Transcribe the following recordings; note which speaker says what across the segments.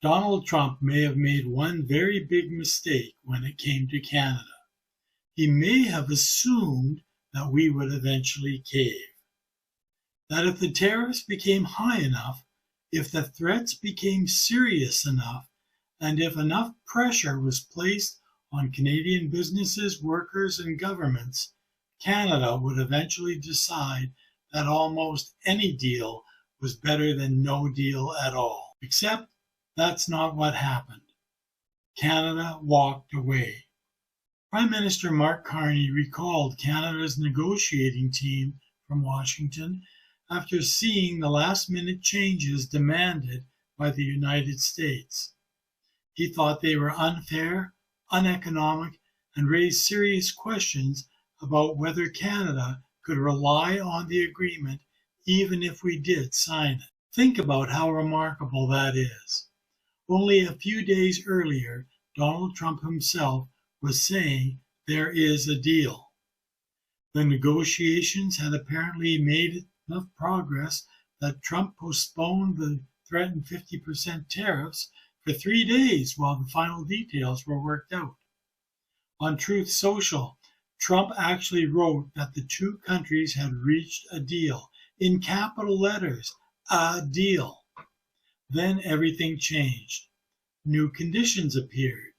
Speaker 1: Donald Trump may have made one very big mistake when it came to Canada. He may have assumed that we would eventually cave. That if the tariffs became high enough, if the threats became serious enough, and if enough pressure was placed on Canadian businesses, workers, and governments, Canada would eventually decide that almost any deal was better than no deal at all. Except that's not what happened. Canada walked away. Prime Minister Mark Carney recalled Canada's negotiating team from Washington after seeing the last-minute changes demanded by the United States. He thought they were unfair, uneconomic, and raised serious questions about whether Canada could rely on the agreement even if we did sign it. Think about how remarkable that is. Only a few days earlier, Donald Trump himself was saying there is a deal. The negotiations had apparently made enough progress that Trump postponed the threatened 50% tariffs for 3 days while the final details were worked out. On Truth Social, Trump actually wrote that the two countries had reached a deal, in capital letters, a deal. Then everything changed. New conditions appeared.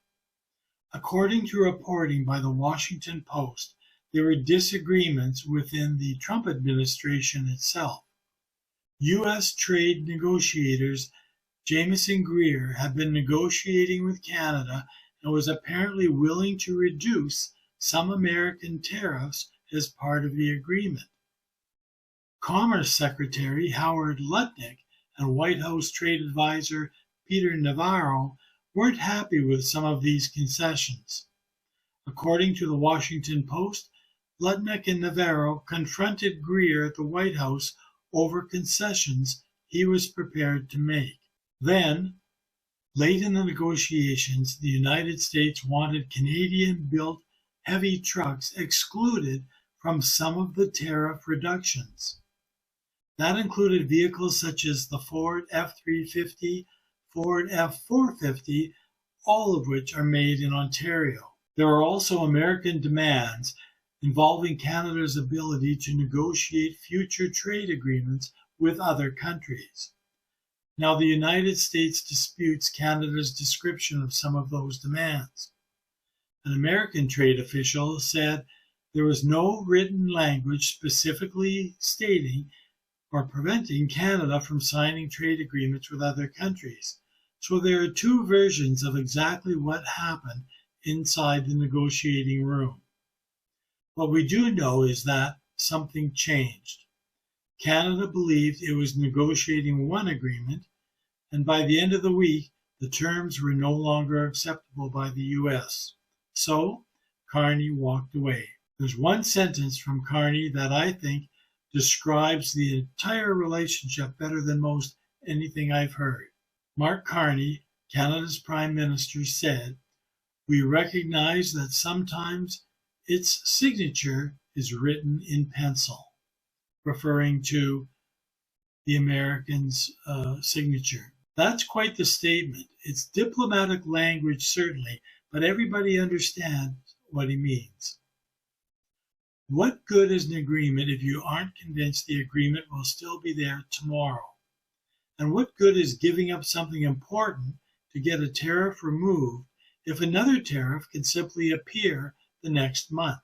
Speaker 1: According to reporting by the Washington Post, there were disagreements within the Trump administration itself. U.S. trade negotiators Jameson Greer had been negotiating with Canada and was apparently willing to reduce some American tariffs as part of the agreement. Commerce Secretary Howard Lutnick and White House Trade Advisor Peter Navarro weren't happy with some of these concessions. According to the Washington Post, Lutnick and Navarro confronted Greer at the White House over concessions he was prepared to make. Then, late in the negotiations, the United States wanted Canadian-built heavy trucks excluded from some of the tariff reductions. That included vehicles such as the Ford F-350, Ford F-450, all of which are made in Ontario. There are also American demands involving Canada's ability to negotiate future trade agreements with other countries. Now, the United States disputes Canada's description of some of those demands. An American trade official said there was no written language specifically stating or preventing Canada from signing trade agreements with other countries. So there are two versions of exactly what happened inside the negotiating room. What we do know is that something changed. Canada believed it was negotiating one agreement, and by the end of the week, the terms were no longer acceptable by the U.S. So, Carney walked away. There's one sentence from Carney that I think describes the entire relationship better than most anything I've heard. Mark Carney, Canada's Prime Minister, said, "We recognize that sometimes its signature is written in pencil," referring to the Americans' signature. That's quite the statement. It's diplomatic language, certainly, but everybody understands what he means. What good is an agreement if you aren't convinced the agreement will still be there tomorrow? And what good is giving up something important to get a tariff removed if another tariff can simply appear the next month?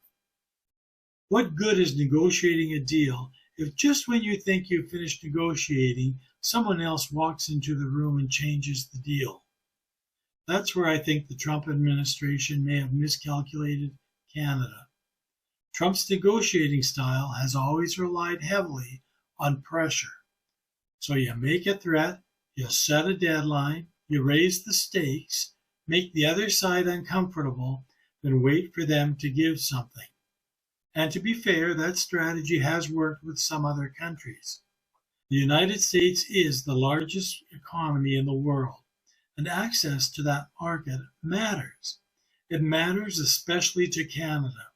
Speaker 1: What good is negotiating a deal if just when you think you've finished negotiating, someone else walks into the room and changes the deal? That's where I think the Trump administration may have miscalculated Canada. Trump's negotiating style has always relied heavily on pressure. So you make a threat, you set a deadline, you raise the stakes, make the other side uncomfortable, then wait for them to give something. And to be fair, that strategy has worked with some other countries. The United States is the largest economy in the world, and access to that market matters. It matters especially to Canada.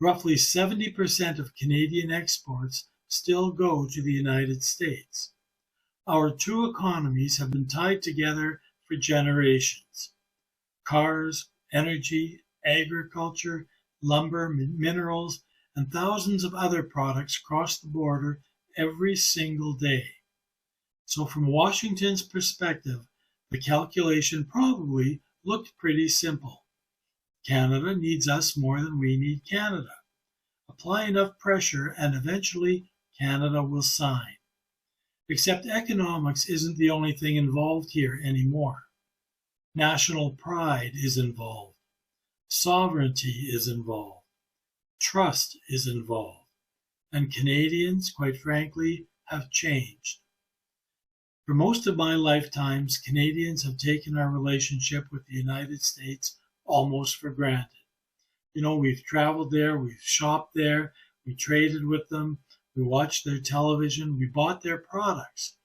Speaker 1: Roughly 70% of Canadian exports still go to the United States. Our two economies have been tied together for generations. Cars, energy, agriculture, lumber, minerals, and thousands of other products cross the border every single day. So from Washington's perspective, the calculation probably looked pretty simple. Canada needs us more than we need Canada. Apply enough pressure and eventually Canada will sign. Except economics isn't the only thing involved here anymore. National pride is involved. Sovereignty is involved. Trust is involved. And Canadians, quite frankly, have changed. For most of my lifetimes, Canadians have taken our relationship with the United States almost for granted. You know, we've traveled there, we've shopped there, we traded with them, we watched their television, we bought their products.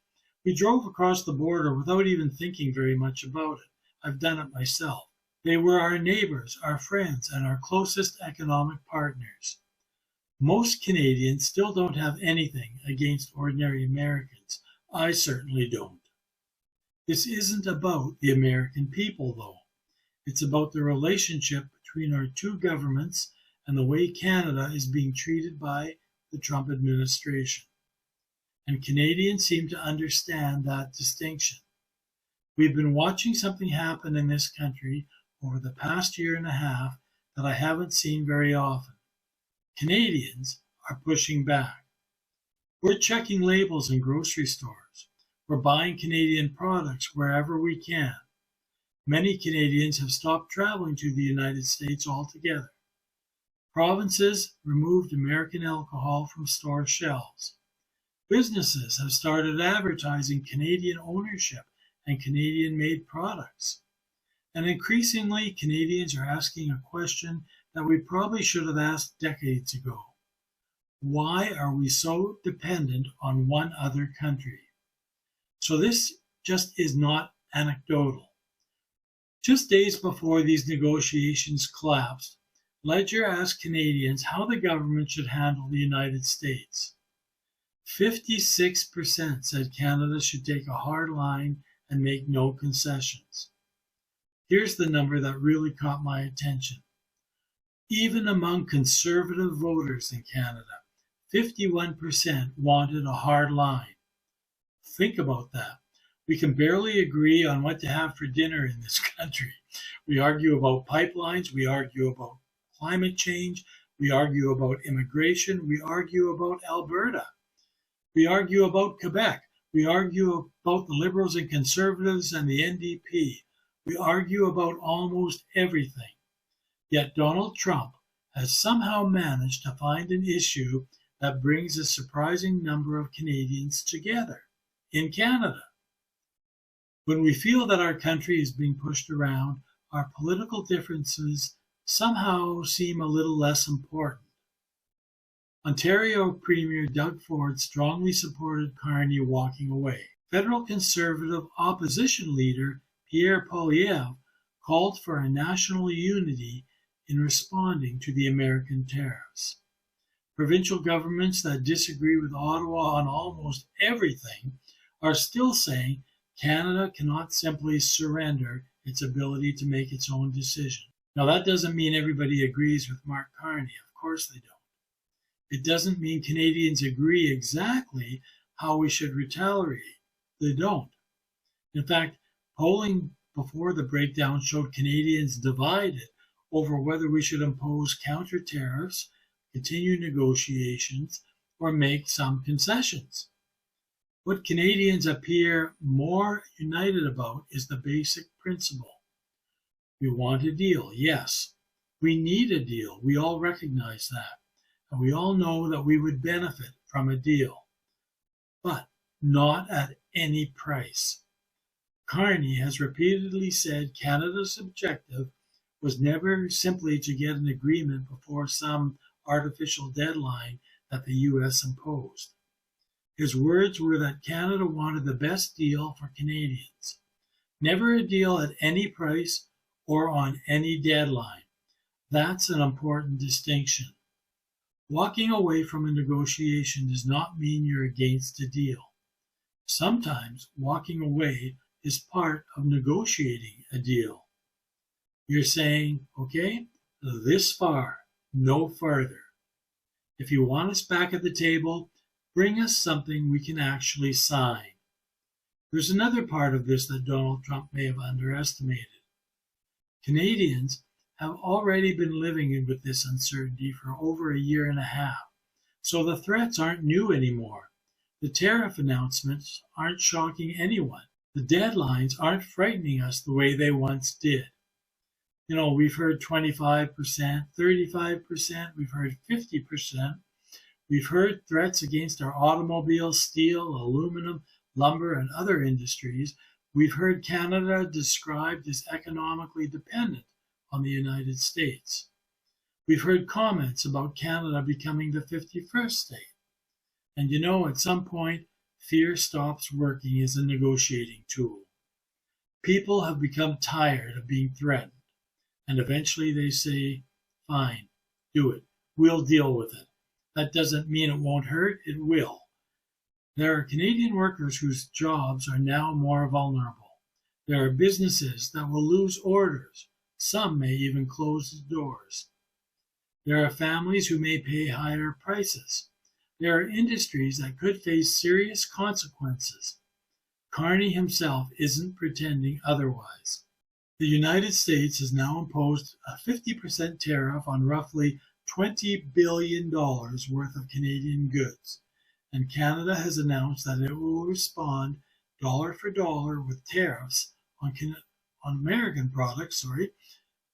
Speaker 1: We drove across the border without even thinking very much about it. I've done it myself. They were our neighbors, our friends, and our closest economic partners. Most Canadians still don't have anything against ordinary Americans. I certainly don't. This isn't about the American people, though. It's about the relationship between our two governments and the way Canada is being treated by the Trump administration. And Canadians seem to understand that distinction. We've been watching something happen in this country over the past year and a half that I haven't seen very often. Canadians are pushing back. We're checking labels in grocery stores. We're buying Canadian products wherever we can. Many Canadians have stopped traveling to the United States altogether. Provinces removed American alcohol from store shelves. Businesses have started advertising Canadian ownership and Canadian-made products. And increasingly, Canadians are asking a question that we probably should have asked decades ago. Why are we so dependent on one other country? So this just is not anecdotal. Just days before these negotiations collapsed, Ledger asked Canadians how the government should handle the United States. 56% said Canada should take a hard line and make no concessions. Here's the number that really caught my attention. Even among conservative voters in Canada, 51% wanted a hard line. Think about that. We can barely agree on what to have for dinner in this country. We argue about pipelines, we argue about climate change, we argue about immigration, we argue about Alberta. We argue about Quebec. We argue about the Liberals and Conservatives and the NDP. We argue about almost everything. Yet Donald Trump has somehow managed to find an issue that brings a surprising number of Canadians together in Canada. When we feel that our country is being pushed around, our political differences somehow seem a little less important. Ontario Premier Doug Ford strongly supported Carney walking away. Federal Conservative opposition leader Pierre Poilievre called for a national unity in responding to the American tariffs. Provincial governments that disagree with Ottawa on almost everything are still saying Canada cannot simply surrender its ability to make its own decision. Now, that doesn't mean everybody agrees with Mark Carney. Of course they don't. It doesn't mean Canadians agree exactly how we should retaliate. They don't. In fact, polling before the breakdown showed Canadians divided over whether we should impose counter tariffs, continue negotiations, or make some concessions. What Canadians appear more united about is the basic principle. We want a deal, yes. We need a deal. We all recognize that. And we all know that we would benefit from a deal. But not at any price. Carney has repeatedly said Canada's objective was never simply to get an agreement before some artificial deadline that the U.S. imposed. His words were that Canada wanted the best deal for Canadians, never a deal at any price or on any deadline. That's an important distinction. Walking away from a negotiation does not mean you're against a deal. Sometimes walking away is part of negotiating a deal. You're saying, okay, this far, no farther. If you want us back at the table, bring us something we can actually sign. There's another part of this that Donald Trump may have underestimated. Canadians have already been living with this uncertainty for over a year and a half, so the threats aren't new anymore. The tariff announcements aren't shocking anyone. The deadlines aren't frightening us the way they once did. You know, we've heard 25%, 35%, we've heard 50%. We've heard threats against our automobiles, steel, aluminum, lumber, and other industries. We've heard Canada described as economically dependent on the United States. We've heard comments about Canada becoming the 51st state. And you know, at some point, fear stops working as a negotiating tool. People have become tired of being threatened, and eventually they say, fine, do it. We'll deal with it. That doesn't mean it won't hurt, it will. There are Canadian workers whose jobs are now more vulnerable. There are businesses that will lose orders. Some may even close the doors. There are families who may pay higher prices. There are industries that could face serious consequences. Carney himself isn't pretending otherwise. The United States has now imposed a 50% tariff on roughly $20 billion worth of Canadian goods, and Canada has announced that it will respond dollar for dollar with tariffs on American products,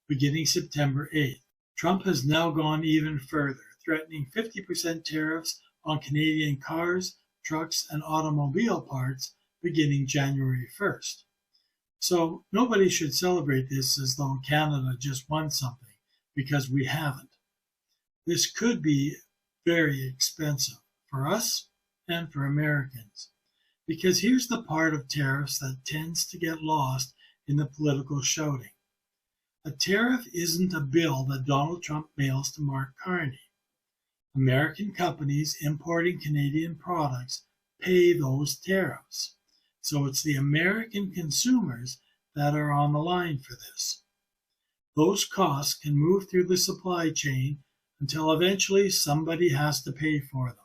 Speaker 1: beginning September 8th. Trump has now gone even further, threatening 50% tariffs on Canadian cars, trucks, and automobile parts beginning January 1st. So nobody should celebrate this as though Canada just won something, because we haven't. This could be very expensive for us and for Americans, because here's the part of tariffs that tends to get lost in the political shouting. A tariff isn't a bill that Donald Trump mails to Mark Carney. American companies importing Canadian products pay those tariffs. So it's the American consumers that are on the line for this. Those costs can move through the supply chain until eventually somebody has to pay for them.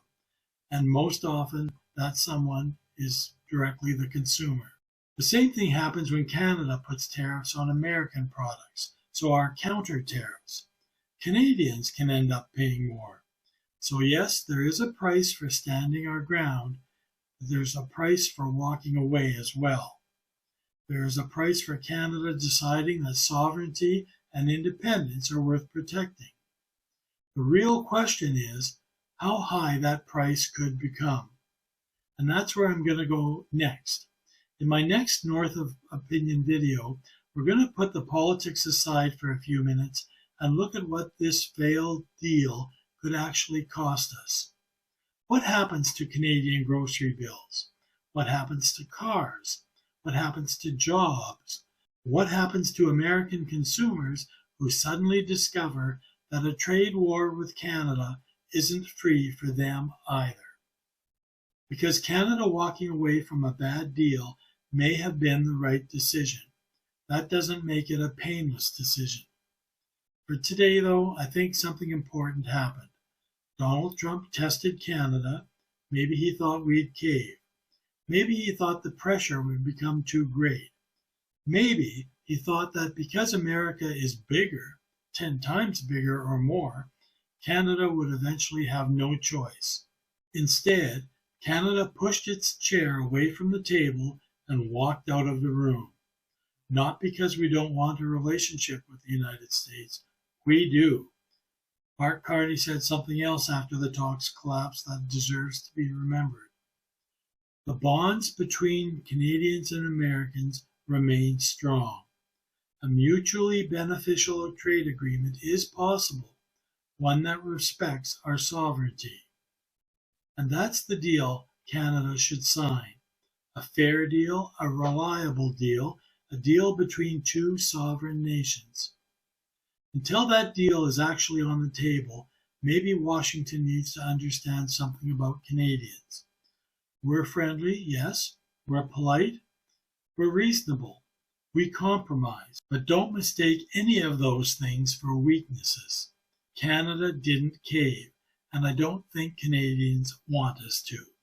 Speaker 1: And most often, that someone is directly the consumer. The same thing happens when Canada puts tariffs on American products, so our counter tariffs. Canadians can end up paying more. So yes, there is a price for standing our ground. There's a price for walking away as well. There is a price for Canada deciding that sovereignty and independence are worth protecting. The real question is how high that price could become. And that's where I'm going to go next. In my next North of Opinion video, we're going to put the politics aside for a few minutes and look at what this failed deal could actually cost us. What happens to Canadian grocery bills? What happens to cars? What happens to jobs? What happens to American consumers who suddenly discover that a trade war with Canada isn't free for them either? Because Canada walking away from a bad deal may have been the right decision. That doesn't make it a painless decision. For today, though, I think something important happened. Donald Trump tested Canada. Maybe he thought we'd cave. Maybe he thought the pressure would become too great. Maybe he thought that because America is bigger, 10 times bigger or more, Canada would eventually have no choice. Instead, Canada pushed its chair away from the table and walked out of the room. Not because we don't want a relationship with the United States. We do. Mark Carney said something else after the talks collapsed that deserves to be remembered. The bonds between Canadians and Americans remain strong. A mutually beneficial trade agreement is possible, one that respects our sovereignty. And that's the deal Canada should sign. A fair deal, a reliable deal, a deal between two sovereign nations. Until that deal is actually on the table, maybe Washington needs to understand something about Canadians. We're friendly, yes. We're polite. We're reasonable. We compromise. But don't mistake any of those things for weaknesses. Canada didn't cave, and I don't think Canadians want us to.